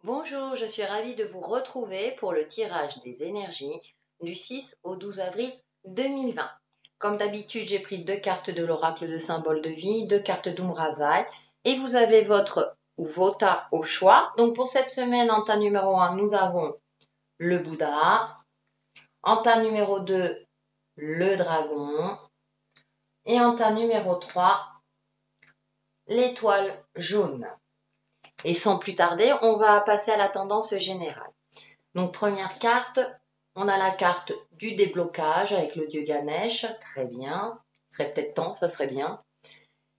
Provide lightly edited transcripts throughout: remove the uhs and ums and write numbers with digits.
Bonjour, je suis ravie de vous retrouver pour le tirage des énergies du 6 au 12 avril 2020. Comme d'habitude, j'ai pris deux cartes de l'oracle de symbole de vie, deux cartes d'Umrazai et vous avez votre ou vota au choix. Donc pour cette semaine, en tas numéro 1, nous avons le Bouddha, en tas numéro 2, le dragon et en tas numéro 3, l'étoile jaune. Et sans plus tarder, on va passer à la tendance générale. Donc première carte, on a la carte du déblocage avec le dieu Ganesh, très bien, ce serait peut-être temps, ça serait bien.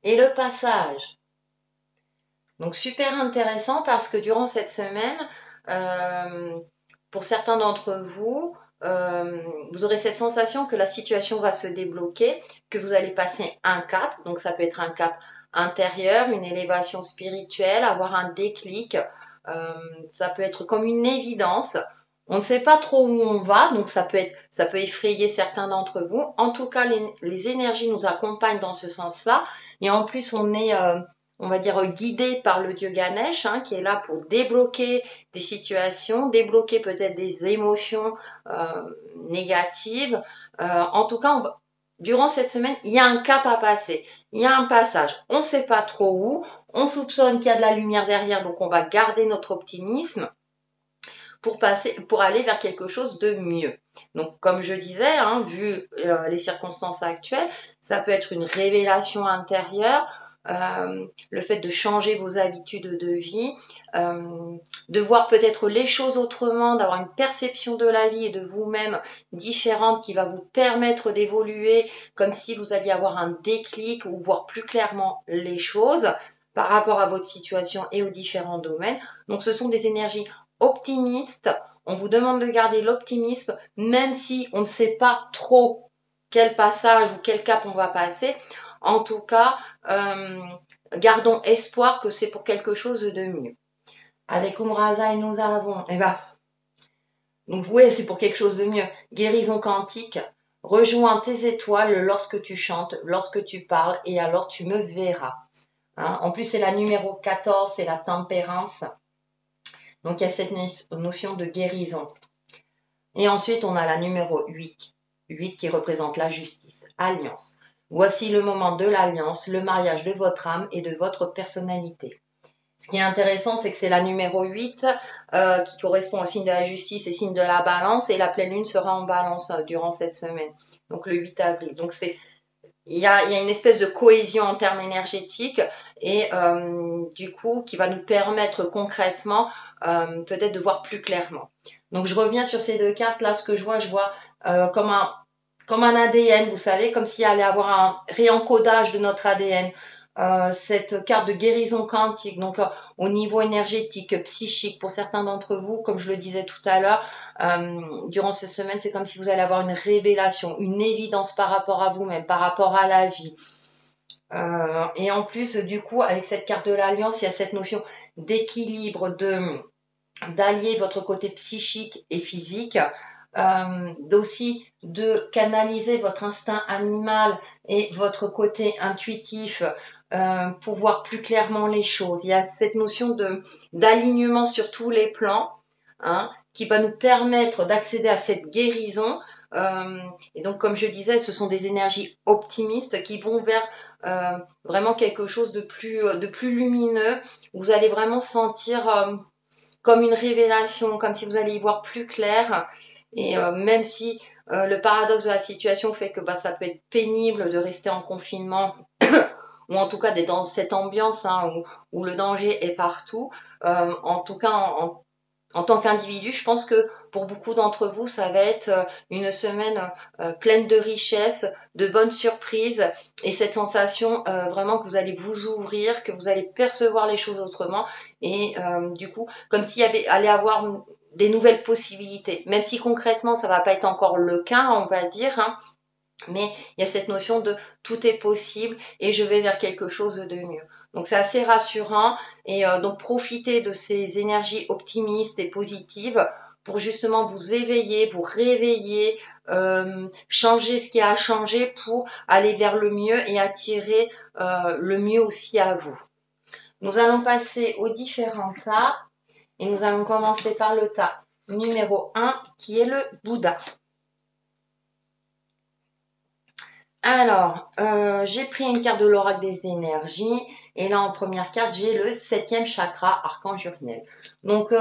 Et le passage. Donc super intéressant parce que durant cette semaine, pour certains d'entre vous, vous aurez cette sensation que la situation va se débloquer, que vous allez passer un cap, donc ça peut être un cap intérieur, une élévation spirituelle, avoir un déclic, ça peut être comme une évidence. On ne sait pas trop où on va, donc ça peut effrayer certains d'entre vous. En tout cas, les énergies nous accompagnent dans ce sens-là. Et en plus, on va dire, guidé par le dieu Ganesh, hein, qui est là pour débloquer des situations, débloquer peut-être des émotions négatives. En tout cas, durant cette semaine, il y a un cap à passer, il y a un passage. On ne sait pas trop où, on soupçonne qu'il y a de la lumière derrière, donc on va garder notre optimisme pour aller vers quelque chose de mieux. Donc, comme je disais, hein, vu les circonstances actuelles, ça peut être une révélation intérieure, le fait de changer vos habitudes de vie, de voir peut-être les choses autrement, d'avoir une perception de la vie et de vous-même différente qui va vous permettre d'évoluer comme si vous alliez avoir un déclic ou voir plus clairement les choses par rapport à votre situation et aux différents domaines. Donc ce sont des énergies optimistes. On vous demande de garder l'optimisme même si on ne sait pas trop quel passage ou quel cap on va passer. En tout cas, gardons espoir que c'est pour quelque chose de mieux. Avec Umrazai, nous avons, donc oui, c'est pour quelque chose de mieux. Guérison quantique, rejoins tes étoiles lorsque tu chantes, lorsque tu parles, et alors tu me verras. Hein, en plus, c'est la numéro 14, c'est la tempérance. Donc, il y a cette notion de guérison. Et ensuite, on a la numéro 8. 8 qui représente la justice, alliance. Voici le moment de l'alliance, le mariage de votre âme et de votre personnalité. Ce qui est intéressant, c'est que c'est la numéro 8 qui correspond au signe de la justice et signe de la balance. Et la pleine lune sera en balance durant cette semaine, donc le 8 avril. Donc, il y a une espèce de cohésion en termes énergétiques et du coup qui va nous permettre concrètement peut-être de voir plus clairement. Donc je reviens sur ces deux cartes là, ce que je vois comme un ADN, vous savez, comme s'il allait avoir un réencodage de notre ADN. Cette carte de guérison quantique, donc au niveau énergétique, psychique, pour certains d'entre vous, comme je le disais tout à l'heure, durant cette semaine, c'est comme si vous allez avoir une révélation, une évidence par rapport à vous-même, par rapport à la vie. Et en plus, du coup, avec cette carte de l'Alliance, il y a cette notion d'équilibre, d'allier votre côté psychique et physique, d'aussi de canaliser votre instinct animal et votre côté intuitif pour voir plus clairement les choses. Il y a cette notion d'alignement sur tous les plans, hein, qui va nous permettre d'accéder à cette guérison. Et donc, comme je disais, ce sont des énergies optimistes qui vont vers vraiment quelque chose de plus lumineux. Vous allez vraiment sentir comme une révélation, comme si vous allez y voir plus clair. Et même si le paradoxe de la situation fait que ça peut être pénible de rester en confinement, ou en tout cas d'être dans cette ambiance hein, où le danger est partout, en tout cas en tant qu'individu, je pense que pour beaucoup d'entre vous, ça va être une semaine pleine de richesses, de bonnes surprises et cette sensation vraiment que vous allez vous ouvrir, que vous allez percevoir les choses autrement et du coup, comme s'il allait avoir des nouvelles possibilités. Même si concrètement, ça va pas être encore le cas, on va dire, hein, mais il y a cette notion de tout est possible et je vais vers quelque chose de mieux. Donc c'est assez rassurant et donc profitez de ces énergies optimistes et positives pour justement vous éveiller, vous réveiller, changer ce qui a à changer pour aller vers le mieux et attirer le mieux aussi à vous. Nous allons passer aux différents tas Et nous allons commencer par le tas numéro 1 qui est le Bouddha. Alors, j'ai pris une carte de l'oracle des énergies et là en première carte, j'ai le 7e chakra, archange Uriel. Donc,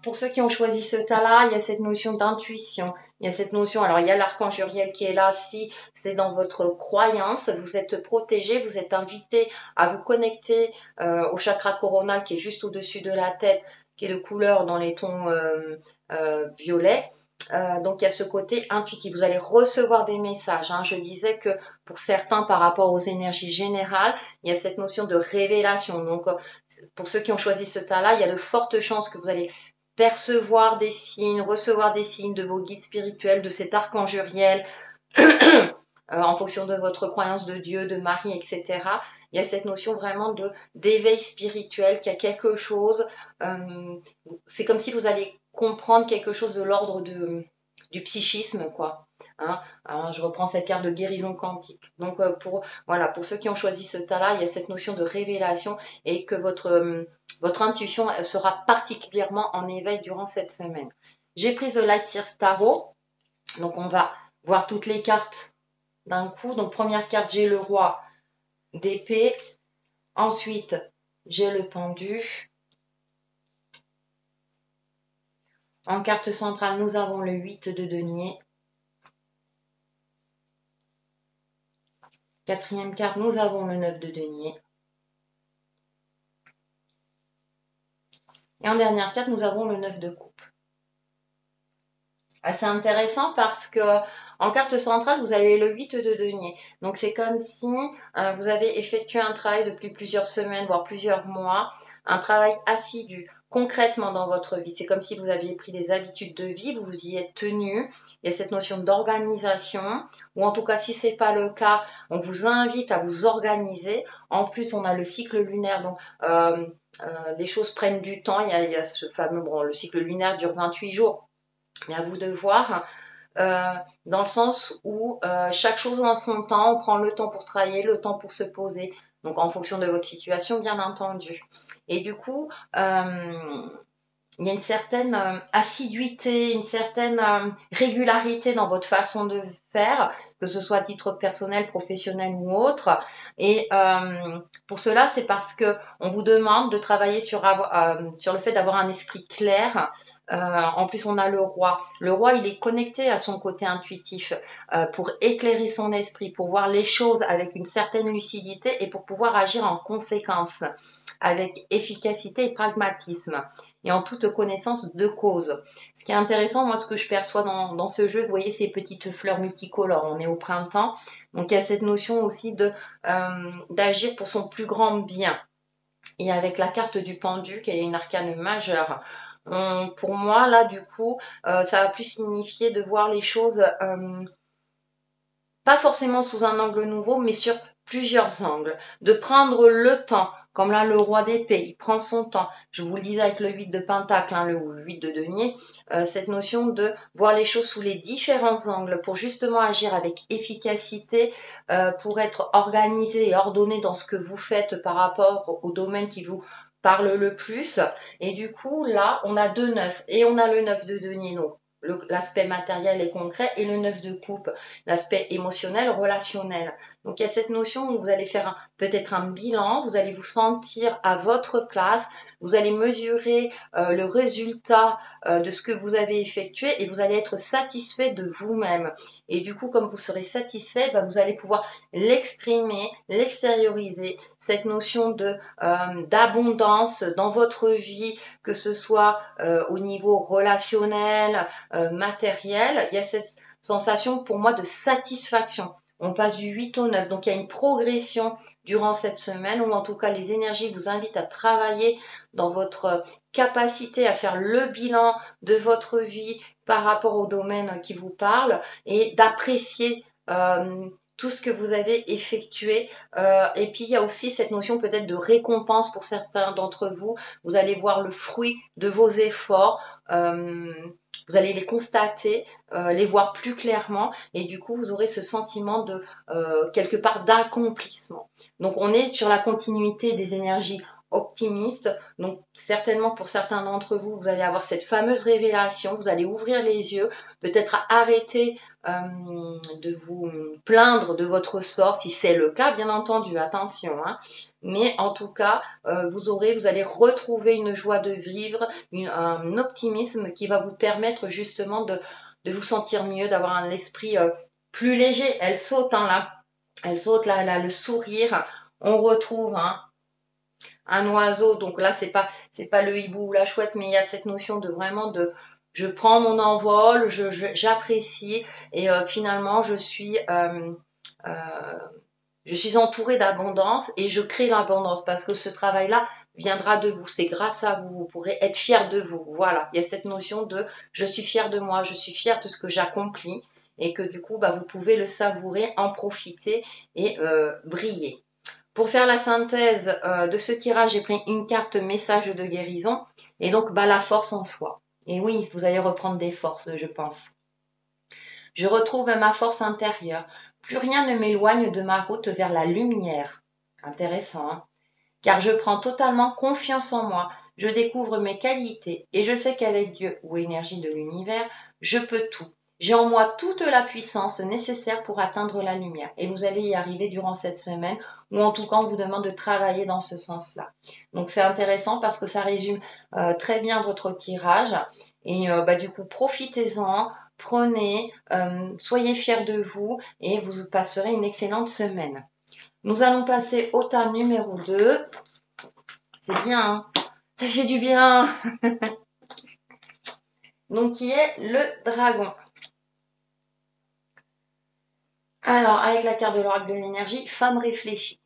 pour ceux qui ont choisi ce tas-là, il y a cette notion d'intuition, il y a cette notion, alors il y a l'archange Uriel qui est là, si c'est dans votre croyance, vous êtes protégé, vous êtes invité à vous connecter au chakra coronal qui est juste au-dessus de la tête, qui est de couleur dans les tons violets. Donc il y a ce côté intuitif, vous allez recevoir des messages. Je disais que pour certains par rapport aux énergies générales, il y a cette notion de révélation. Donc pour ceux qui ont choisi ce tas-là, il y a de fortes chances que vous allez percevoir des signes, recevoir des signes de vos guides spirituels, de cet archange Uriel, en fonction de votre croyance de Dieu, de Marie, etc. Il y a cette notion vraiment d'éveil spirituel, qu'il y a quelque chose, c'est comme si vous allez comprendre quelque chose de l'ordre du psychisme, quoi. Je reprends cette carte de guérison quantique. Donc pour ceux qui ont choisi ce tas-là, il y a cette notion de révélation et que votre intuition sera particulièrement en éveil durant cette semaine. J'ai pris The Light Seers Tarot, donc on va voir toutes les cartes d'un coup. Donc première carte, j'ai le roi d'épée. Ensuite, j'ai le pendu. En carte centrale, nous avons le 8 de denier. Quatrième carte, nous avons le 9 de denier. Et en dernière carte, nous avons le 9 de coupe. C'est intéressant parce que en carte centrale, vous avez le 8 de denier. Donc c'est comme si vous avez effectué un travail depuis plusieurs semaines, voire plusieurs mois, un travail assidu, concrètement dans votre vie. C'est comme si vous aviez pris des habitudes de vie, vous vous y êtes tenu. Il y a cette notion d'organisation, ou en tout cas, si ce n'est pas le cas, on vous invite à vous organiser. En plus, on a le cycle lunaire, donc les choses prennent du temps. Il y a ce fameux, le cycle lunaire dure 28 jours. Mais à vous de voir, dans le sens où chaque chose en son temps, on prend le temps pour travailler, le temps pour se poser, donc en fonction de votre situation, bien entendu. Et du coup, il y a une certaine assiduité, une certaine régularité dans votre façon de faire, que ce soit à titre personnel, professionnel ou autre. Et pour cela, c'est parce que on vous demande de travailler sur le fait d'avoir un esprit clair. En plus, on a le roi. Le roi, il est connecté à son côté intuitif pour éclairer son esprit, pour voir les choses avec une certaine lucidité et pour pouvoir agir en conséquence, avec efficacité et pragmatisme et en toute connaissance de cause. Ce qui est intéressant, moi, ce que je perçois dans ce jeu, vous voyez ces petites fleurs multicolores, on est au printemps, donc il y a cette notion aussi d'agir pour son plus grand bien. Et avec la carte du pendu, qui est une arcane majeure, pour moi, là, du coup, ça va plus signifier de voir les choses pas forcément sous un angle nouveau, mais sur plusieurs angles, de prendre le temps, comme là le roi d'épée, il prend son temps, je vous le disais avec le 8 de pentacle, le 8 de denier, cette notion de voir les choses sous les différents angles pour justement agir avec efficacité, pour être organisé et ordonné dans ce que vous faites par rapport au domaine qui vous parle le plus. Et du coup, là, on a 2 9 et on a le 9 de denier, donc l'aspect matériel et concret, et le 9 de coupe, l'aspect émotionnel, relationnel. Donc il y a cette notion où vous allez faire peut-être un bilan, vous allez vous sentir à votre place, vous allez mesurer le résultat de ce que vous avez effectué et vous allez être satisfait de vous-même. Et du coup, comme vous serez satisfait, vous allez pouvoir l'exprimer, l'extérioriser, cette notion d'abondance dans votre vie, que ce soit au niveau relationnel, matériel. Il y a cette sensation pour moi de satisfaction. On passe du 8 au 9, donc il y a une progression durant cette semaine, ou en tout cas les énergies vous invitent à travailler dans votre capacité à faire le bilan de votre vie par rapport au domaine qui vous parle et d'apprécier tout ce que vous avez effectué. Et puis il y a aussi cette notion peut-être de récompense pour certains d'entre vous. Vous allez voir le fruit de vos efforts. Vous allez les constater, les voir plus clairement et du coup vous aurez ce sentiment de quelque part d'accomplissement. Donc on est sur la continuité des énergies optimiste. Donc certainement pour certains d'entre vous, vous allez avoir cette fameuse révélation, vous allez ouvrir les yeux, peut-être arrêter de vous plaindre de votre sort, si c'est le cas, bien entendu, attention, hein. Mais en tout cas, vous allez retrouver une joie de vivre, un optimisme qui va vous permettre justement de vous sentir mieux, d'avoir un esprit plus léger. Elle saute, hein, là, elle saute là, le sourire. On retrouve, hein, un oiseau. Donc là, c'est pas le hibou ou la chouette, mais il y a cette notion de vraiment de je prends mon envol, j'apprécie et finalement je suis entourée d'abondance et je crée l'abondance parce que ce travail-là viendra de vous, c'est grâce à vous, vous pourrez être fier de vous. Voilà, il y a cette notion de je suis fier de moi, je suis fier de ce que j'accomplis et que du coup, bah, vous pouvez le savourer, en profiter et briller. Pour faire la synthèse de ce tirage, j'ai pris une carte message de guérison et donc bah, la force en soi. Et oui, vous allez reprendre des forces, je pense. Je retrouve ma force intérieure. Plus rien ne m'éloigne de ma route vers la lumière. Intéressant, hein? Car je prends totalement confiance en moi. Je découvre mes qualités et je sais qu'avec Dieu ou énergie de l'univers, je peux tout. J'ai en moi toute la puissance nécessaire pour atteindre la lumière. Et vous allez y arriver durant cette semaine, ou en tout cas, on vous demande de travailler dans ce sens-là. Donc c'est intéressant parce que ça résume très bien votre tirage. Et bah, du coup, profitez-en, prenez, soyez fiers de vous et vous passerez une excellente semaine. Nous allons passer au tas numéro 2. C'est bien, hein, ça fait du bien. Donc, qui est le dragon. Alors, avec la carte de l'oracle de l'énergie, femme réfléchie.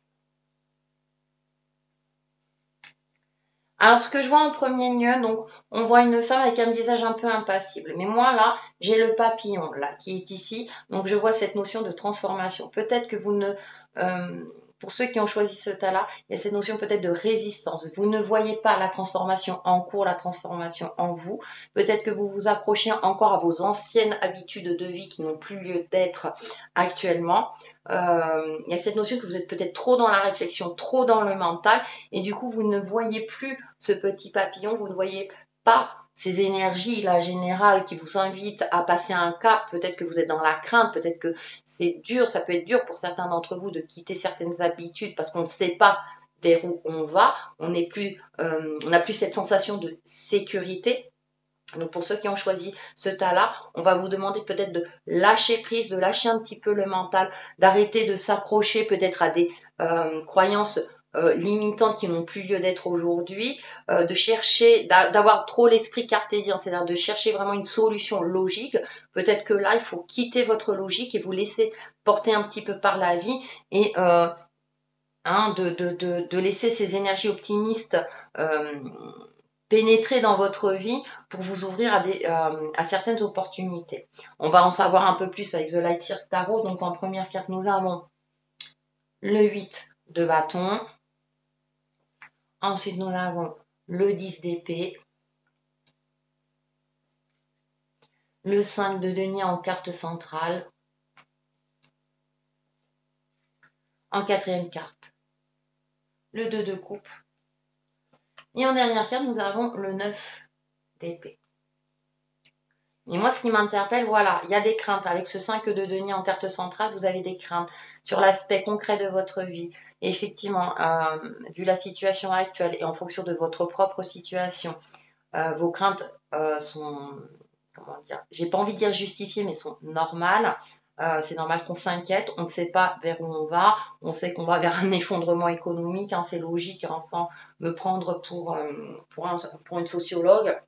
Alors, ce que je vois en premier lieu, donc, on voit une femme avec un visage un peu impassible. Mais moi, là, j'ai le papillon, là, qui est ici. Donc, je vois cette notion de transformation. Peut-être que vous ne... pour ceux qui ont choisi ce tas-là, il y a cette notion peut-être de résistance. Vous ne voyez pas la transformation en cours, la transformation en vous. Peut-être que vous vous accrochez encore à vos anciennes habitudes de vie qui n'ont plus lieu d'être actuellement. Il y a cette notion que vous êtes peut-être trop dans la réflexion, trop dans le mental, et du coup, vous ne voyez plus ce petit papillon, vous ne voyez pas ces énergies là générales qui vous invitent à passer un cap. Peut-être que vous êtes dans la crainte, peut-être que c'est dur, ça peut être dur pour certains d'entre vous de quitter certaines habitudes parce qu'on ne sait pas vers où on va, on n'a plus cette sensation de sécurité. Donc pour ceux qui ont choisi ce tas-là, on va vous demander peut-être de lâcher prise, de lâcher un petit peu le mental, d'arrêter de s'accrocher peut-être à des croyances limitantes qui n'ont plus lieu d'être aujourd'hui, de chercher, d'avoir trop l'esprit cartésien, c'est-à-dire de chercher vraiment une solution logique. Peut-être que là, il faut quitter votre logique et vous laisser porter un petit peu par la vie et de laisser ces énergies optimistes pénétrer dans votre vie pour vous ouvrir à certaines opportunités. On va en savoir un peu plus avec The Light Years Tarot. Donc en première carte, nous avons le 8 de bâton. Ensuite, nous avons le 10 d'épée. Le 5 de denier en carte centrale. En quatrième carte, le 2 de coupe. Et en dernière carte, nous avons le 9 d'épée. Et moi, ce qui m'interpelle, voilà, il y a des craintes. Avec ce 5 de denier en carte centrale, vous avez des craintes sur l'aspect concret de votre vie. Et effectivement, vu la situation actuelle et en fonction de votre propre situation, vos craintes sont, comment dire, j'ai pas envie de dire justifiées, mais sont normales. C'est normal qu'on s'inquiète, on ne sait pas vers où on va, on sait qu'on va vers un effondrement économique, hein, c'est logique, hein, sans me prendre pour une sociologue.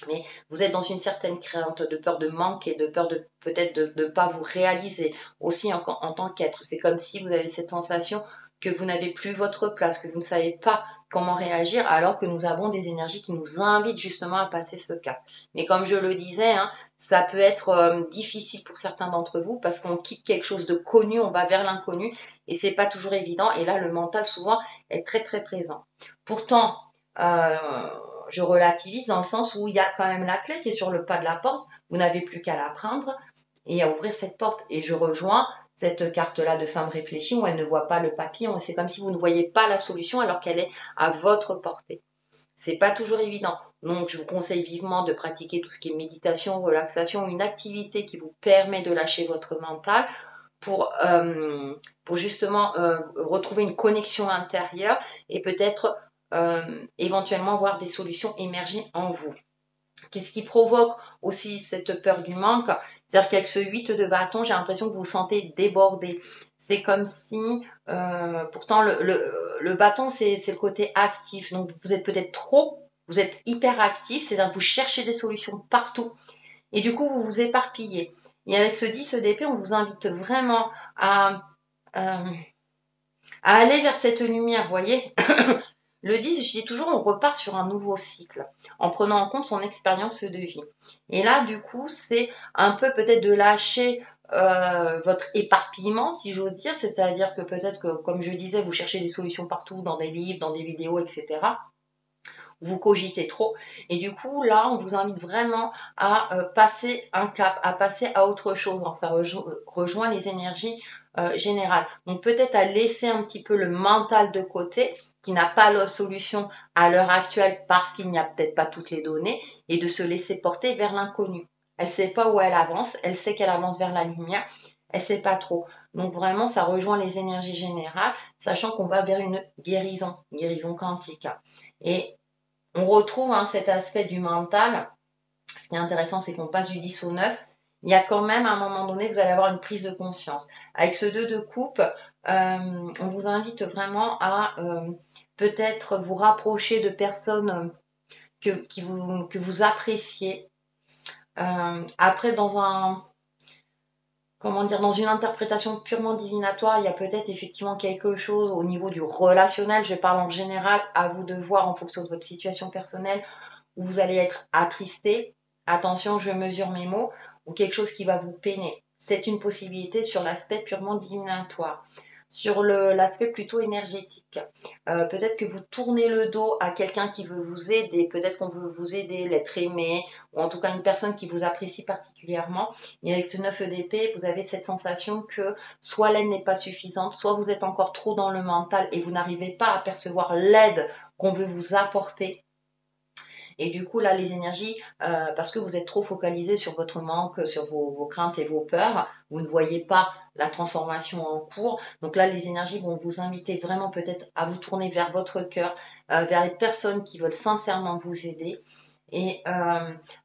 Mais vous êtes dans une certaine crainte, de peur de manquer, de peur de peut-être de ne pas vous réaliser aussi en tant qu'être. C'est comme si vous avez cette sensation que vous n'avez plus votre place, que vous ne savez pas comment réagir, alors que nous avons des énergies qui nous invitent justement à passer ce cap. Mais comme je le disais, hein, ça peut être difficile pour certains d'entre vous parce qu'on quitte quelque chose de connu, on va vers l'inconnu et c'est pas toujours évident. Et là, le mental souvent est très très présent. Pourtant, je relativise dans le sens où il y a quand même la clé qui est sur le pas de la porte. Vous n'avez plus qu'à la prendre et à ouvrir cette porte. Et je rejoins cette carte-là de femme réfléchie où elle ne voit pas le papillon. C'est comme si vous ne voyez pas la solution alors qu'elle est à votre portée. C'est pas toujours évident. Donc, je vous conseille vivement de pratiquer tout ce qui est méditation, relaxation, une activité qui vous permet de lâcher votre mental pour justement retrouver une connexion intérieure et peut-être éventuellement voir des solutions émerger en vous. Qu'est-ce qui provoque aussi cette peur du manque? C'est-à-dire qu'avec ce 8 de bâton, j'ai l'impression que vous vous sentez débordé. C'est comme si, pourtant le bâton, c'est le côté actif. Donc vous êtes peut-être trop, vous êtes hyper actif, c'est-à-dire que vous cherchez des solutions partout. Et du coup, vous vous éparpillez. Et avec ce 10 d'épée, on vous invite vraiment euh, à aller vers cette lumière, vous voyez. Le 10, je dis toujours, on repart sur un nouveau cycle en prenant en compte son expérience de vie. Et là, du coup, c'est un peu peut-être de lâcher votre éparpillement, si j'ose dire, c'est-à-dire que peut-être que, comme je disais, vous cherchez des solutions partout, dans des livres, dans des vidéos, etc. Vous cogitez trop. Et du coup, là, on vous invite vraiment à passer un cap, à passer à autre chose. Donc, ça rejoint les énergies générales. Donc, peut-être à laisser un petit peu le mental de côté, qui n'a pas la solution à l'heure actuelle parce qu'il n'y a peut-être pas toutes les données, et de se laisser porter vers l'inconnu. Elle ne sait pas où elle avance, elle sait qu'elle avance vers la lumière, elle ne sait pas trop. Donc vraiment, ça rejoint les énergies générales, sachant qu'on va vers une guérison quantique. Et on retrouve cet aspect du mental. Ce qui est intéressant, c'est qu'on passe du 10 au 9. Il y a quand même, à un moment donné, vous allez avoir une prise de conscience. Avec ce 2 de coupe, on vous invite vraiment à peut-être vous rapprocher de personnes que vous appréciez. Après, dans une interprétation purement divinatoire, il y a peut-être effectivement quelque chose au niveau du relationnel. Je parle en général, à vous de voir en fonction de votre situation personnelle, où vous allez être attristé, attention, je mesure mes mots, ou quelque chose qui va vous peiner. C'est une possibilité sur l'aspect purement divinatoire. Sur l'aspect plutôt énergétique, peut-être que vous tournez le dos à quelqu'un qui veut vous aider, peut-être qu'on veut vous aider, l'être aimé, ou en tout cas une personne qui vous apprécie particulièrement. Et avec ce 9 d'épée, vous avez cette sensation que soit l'aide n'est pas suffisante, soit vous êtes encore trop dans le mental et vous n'arrivez pas à percevoir l'aide qu'on veut vous apporter. Et du coup, là, les énergies, parce que vous êtes trop focalisé sur votre manque, sur vos craintes et vos peurs, vous ne voyez pas la transformation en cours. Donc là, les énergies vont vous inviter vraiment peut-être à vous tourner vers votre cœur, vers les personnes qui veulent sincèrement vous aider. Et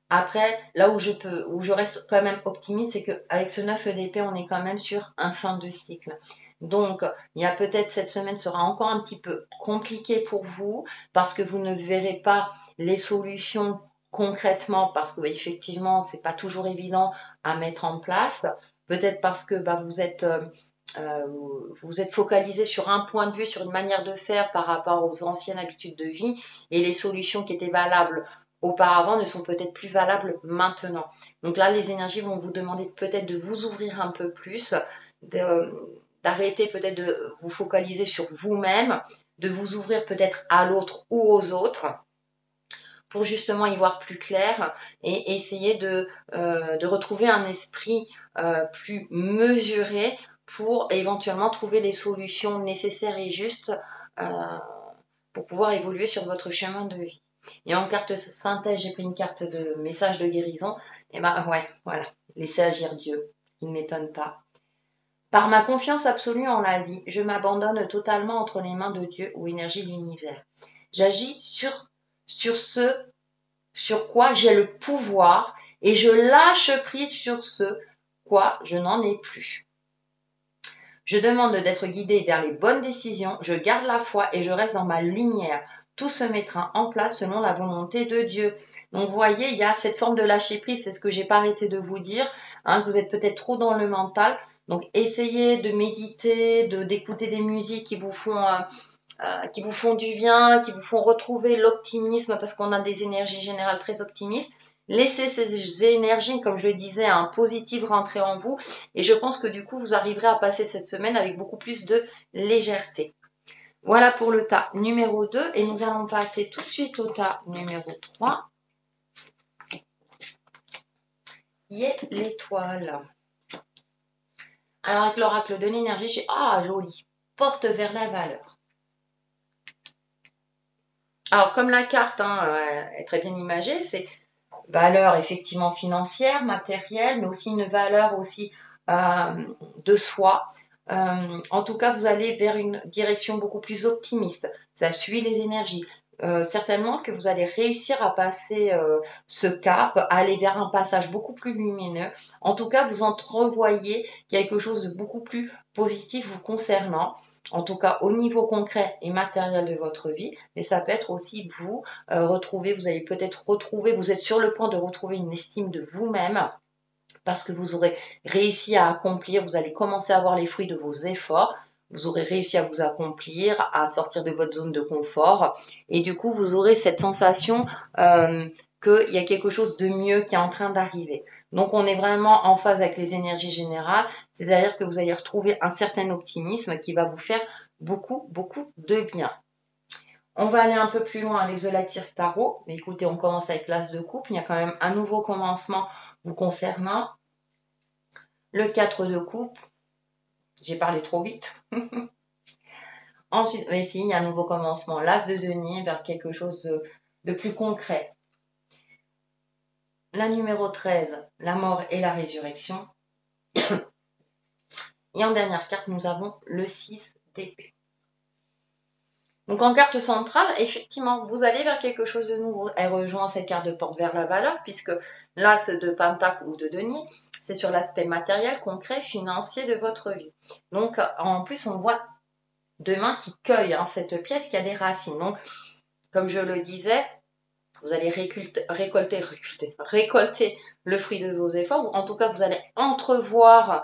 après, là où je reste quand même optimiste, c'est qu'avec ce 9 d'épée, on est quand même sur un fin de cycle. Donc, il y a peut-être cette semaine sera encore un petit peu compliquée pour vous parce que vous ne verrez pas les solutions concrètement parce que effectivement, c'est pas toujours évident à mettre en place. Peut-être parce que vous êtes focalisé sur un point de vue, sur une manière de faire par rapport aux anciennes habitudes de vie et les solutions qui étaient valables auparavant ne sont peut-être plus valables maintenant. Donc là, les énergies vont vous demander peut-être de vous ouvrir un peu plus, d'arrêter peut-être de vous focaliser sur vous-même, de vous ouvrir peut-être à l'autre ou aux autres pour justement y voir plus clair et essayer de retrouver un esprit plus mesuré pour éventuellement trouver les solutions nécessaires et justes pour pouvoir évoluer sur votre chemin de vie. Et en carte synthèse, j'ai pris une carte de message de guérison. Et ben ouais, voilà, laissez agir Dieu, ce qui ne m'étonne pas. Par ma confiance absolue en la vie, je m'abandonne totalement entre les mains de Dieu ou énergie de l'univers. J'agis sur ce sur quoi j'ai le pouvoir et je lâche prise sur ce quoi je n'en ai plus. Je demande d'être guidé vers les bonnes décisions, je garde la foi et je reste dans ma lumière. Tout se mettra en place selon la volonté de Dieu. Donc vous voyez, il y a cette forme de lâcher prise, c'est ce que j'ai pas arrêté de vous dire, que vous êtes peut-être trop dans le mental. Donc essayez de méditer, d'écouter des musiques qui vous font du bien, qui vous font retrouver l'optimisme parce qu'on a des énergies générales très optimistes. Laissez ces énergies, comme je le disais, positives rentrer en vous et je pense que du coup, vous arriverez à passer cette semaine avec beaucoup plus de légèreté. Voilà pour le tas numéro 2 et nous allons passer tout de suite au tas numéro 3 qui est l'étoile. Alors avec l'oracle de l'énergie, j'ai ah joli, porte vers la valeur. Alors comme la carte est très bien imagée, c'est valeur effectivement financière, matérielle, mais aussi une valeur aussi de soi. En tout cas, vous allez vers une direction beaucoup plus optimiste. Ça suit les énergies. Certainement que vous allez réussir à passer ce cap, à aller vers un passage beaucoup plus lumineux. En tout cas, vous entrevoyez quelque chose de beaucoup plus positif vous concernant, en tout cas au niveau concret et matériel de votre vie, mais ça peut être aussi vous retrouver, vous allez peut-être retrouver, vous êtes sur le point de retrouver une estime de vous-même parce que vous aurez réussi à accomplir, vous allez commencer à voir les fruits de vos efforts, vous aurez réussi à vous accomplir, à sortir de votre zone de confort et du coup vous aurez cette sensation qu'il y a quelque chose de mieux qui est en train d'arriver. Donc on est vraiment en phase avec les énergies générales, c'est-à-dire que vous allez retrouver un certain optimisme qui va vous faire beaucoup, beaucoup de bien. On va aller un peu plus loin avec The Lightyear Tarot. Mais écoutez, on commence avec l'As de coupe. Il y a quand même un nouveau commencement vous concernant. Le 4 de coupe. J'ai parlé trop vite. Ensuite, ici, il y a un nouveau commencement. L'As de denier vers quelque chose de plus concret. La numéro 13, la mort et la résurrection. Et en dernière carte, nous avons le 6 d'épée. Donc en carte centrale, effectivement, vous allez vers quelque chose de nouveau. Elle rejoint cette carte de porte vers la valeur, puisque l'as de pentacle ou de denier, c'est sur l'aspect matériel, concret, financier de votre vie. Donc en plus, on voit deux mains qui cueillent cette pièce qui a des racines. Donc, comme je le disais, vous allez récolter le fruit de vos efforts, ou en tout cas, vous allez entrevoir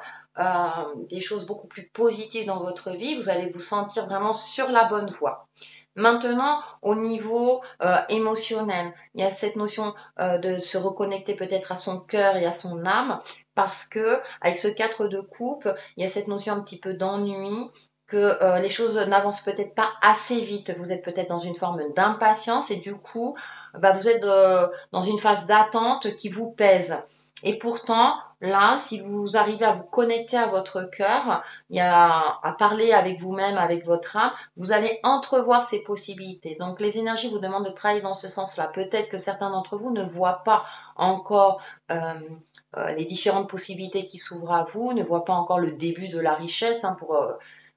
des choses beaucoup plus positives dans votre vie, vous allez vous sentir vraiment sur la bonne voie. Maintenant, au niveau émotionnel, il y a cette notion de se reconnecter peut-être à son cœur et à son âme, parce que avec ce 4 de coupe, il y a cette notion un petit peu d'ennui, que les choses n'avancent peut-être pas assez vite. Vous êtes peut-être dans une forme d'impatience et du coup, vous êtes dans une phase d'attente qui vous pèse. Et pourtant, là, si vous arrivez à vous connecter à votre cœur, à parler avec vous-même, avec votre âme, vous allez entrevoir ces possibilités. Donc, les énergies vous demandent de travailler dans ce sens-là. Peut-être que certains d'entre vous ne voient pas encore les différentes possibilités qui s'ouvrent à vous, ne voient pas encore le début de la richesse,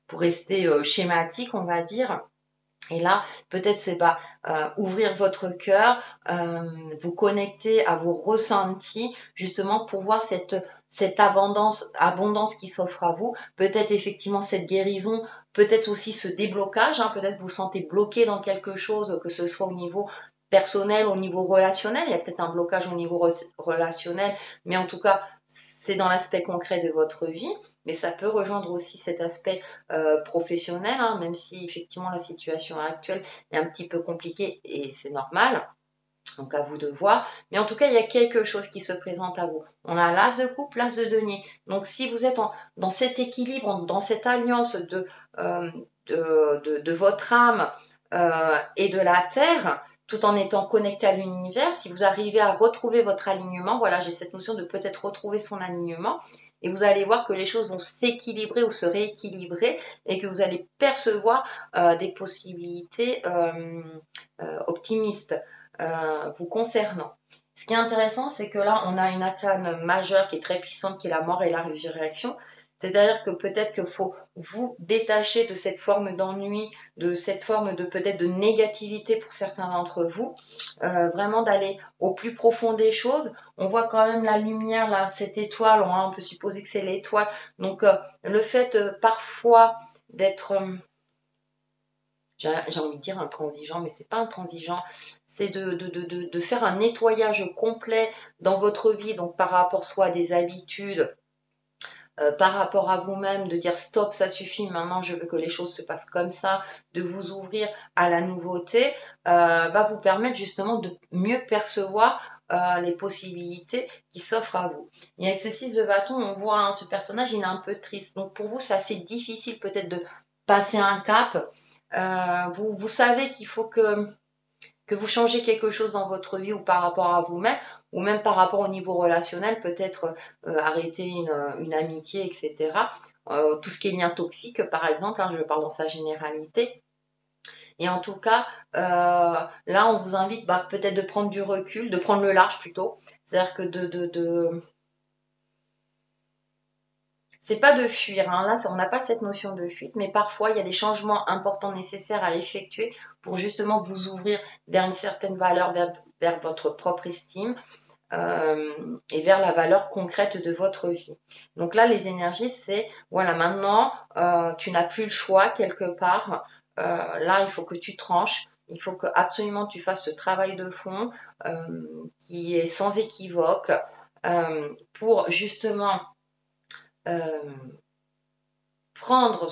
pour rester schématique, on va dire. Et là, peut-être c'est ouvrir votre cœur, vous connecter à vos ressentis, justement pour voir cette abondance qui s'offre à vous. Peut-être effectivement cette guérison, peut-être aussi ce déblocage, peut-être vous sentez bloqué dans quelque chose, que ce soit au niveau personnel, au niveau relationnel. Il y a peut-être un blocage au niveau relationnel, mais en tout cas, c'est dans l'aspect concret de votre vie. Mais ça peut rejoindre aussi cet aspect professionnel, même si effectivement la situation actuelle est un petit peu compliquée et c'est normal. Donc à vous de voir. Mais en tout cas, il y a quelque chose qui se présente à vous. On a l'as de coupe, l'as de denier. Donc si vous êtes dans cet équilibre, dans cette alliance de votre âme et de la terre, tout en étant connecté à l'univers, si vous arrivez à retrouver votre alignement, voilà, j'ai cette notion de peut-être retrouver son alignement, et vous allez voir que les choses vont s'équilibrer ou se rééquilibrer et que vous allez percevoir des possibilités optimistes vous concernant. Ce qui est intéressant, c'est que là, on a une arcane majeure qui est très puissante, qui est la mort et la résurrection. C'est-à-dire que peut-être qu'il faut vous détacher de cette forme d'ennui, de cette forme de peut-être de négativité pour certains d'entre vous, vraiment d'aller au plus profond des choses. On voit quand même la lumière, là, cette étoile, on peut supposer que c'est l'étoile. Donc le fait parfois d'être, j'ai envie de dire intransigeant, mais c'est pas intransigeant, c'est de faire un nettoyage complet dans votre vie, donc par rapport soit à des habitudes, par rapport à vous-même, de dire stop, ça suffit, maintenant je veux que les choses se passent comme ça, de vous ouvrir à la nouveauté, va vous permettre justement de mieux percevoir les possibilités qui s'offrent à vous. Et avec ce 6 de bâton, on voit ce personnage, il est un peu triste. Donc pour vous, c'est assez difficile peut-être de passer un cap. Vous savez qu'il faut que que vous changez quelque chose dans votre vie ou par rapport à vous-même, ou même par rapport au niveau relationnel, peut-être arrêter une amitié, etc. Tout ce qui est lien toxique, par exemple, hein, je parle dans sa généralité. Et en tout cas, là, on vous invite peut-être de prendre du recul, de prendre le large plutôt. C'est-à-dire que c'est pas de fuir, hein. Là, on n'a pas cette notion de fuite, mais parfois, il y a des changements importants nécessaires à effectuer pour justement vous ouvrir vers une certaine valeur, vers votre propre estime. Et vers la valeur concrète de votre vie. Donc là, les énergies, c'est, voilà, maintenant, tu n'as plus le choix quelque part. Là, il faut que tu tranches. Il faut que absolument tu fasses ce travail de fond qui est sans équivoque pour justement euh, prendre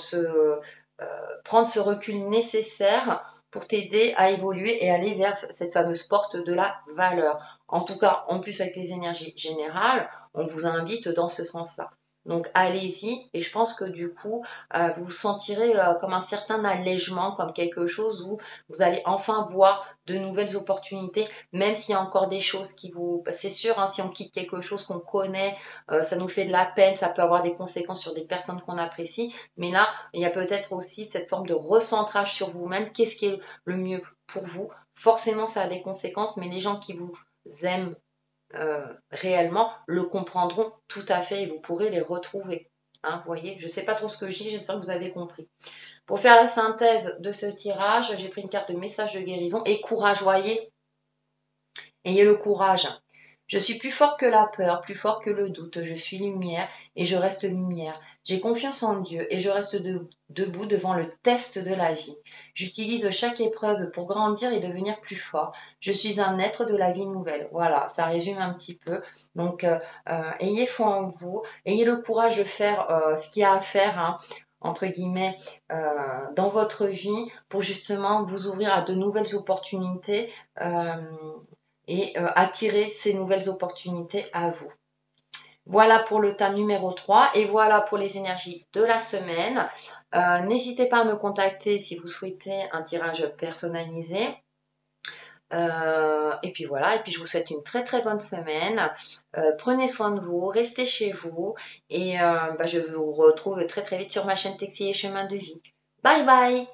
prendre ce recul nécessaire pour t'aider à évoluer et aller vers cette fameuse porte de la valeur. En tout cas, en plus avec les énergies générales, on vous invite dans ce sens-là. Donc allez-y et je pense que du coup, vous vous sentirez comme un certain allègement, comme quelque chose où vous allez enfin voir de nouvelles opportunités, même s'il y a encore des choses qui vous... C'est sûr, hein, si on quitte quelque chose qu'on connaît, ça nous fait de la peine, ça peut avoir des conséquences sur des personnes qu'on apprécie, mais là, il y a peut-être aussi cette forme de recentrage sur vous-même. Qu'est-ce qui est le mieux pour vous? Forcément, ça a des conséquences, mais les gens qui vous aiment réellement le comprendront tout à fait et vous pourrez les retrouver. Hein, vous voyez, je ne sais pas trop ce que je dis, j'espère que vous avez compris. Pour faire la synthèse de ce tirage, j'ai pris une carte de message de guérison et courage, voyez. Ayez le courage. Je suis plus fort que la peur, plus fort que le doute. Je suis lumière et je reste lumière. J'ai confiance en Dieu et je reste debout devant le test de la vie. J'utilise chaque épreuve pour grandir et devenir plus fort. Je suis un être de la vie nouvelle. Voilà, ça résume un petit peu. Donc, ayez foi en vous, ayez le courage de faire ce qu'il y a à faire, hein, entre guillemets, dans votre vie pour justement vous ouvrir à de nouvelles opportunités. Et attirer ces nouvelles opportunités à vous. Voilà pour le thème numéro 3 et voilà pour les énergies de la semaine. N'hésitez pas à me contacter si vous souhaitez un tirage personnalisé. Et puis voilà, et puis je vous souhaite une très très bonne semaine. Prenez soin de vous, restez chez vous et je vous retrouve très très vite sur ma chaîne Textile et Chemin de Vie. Bye bye!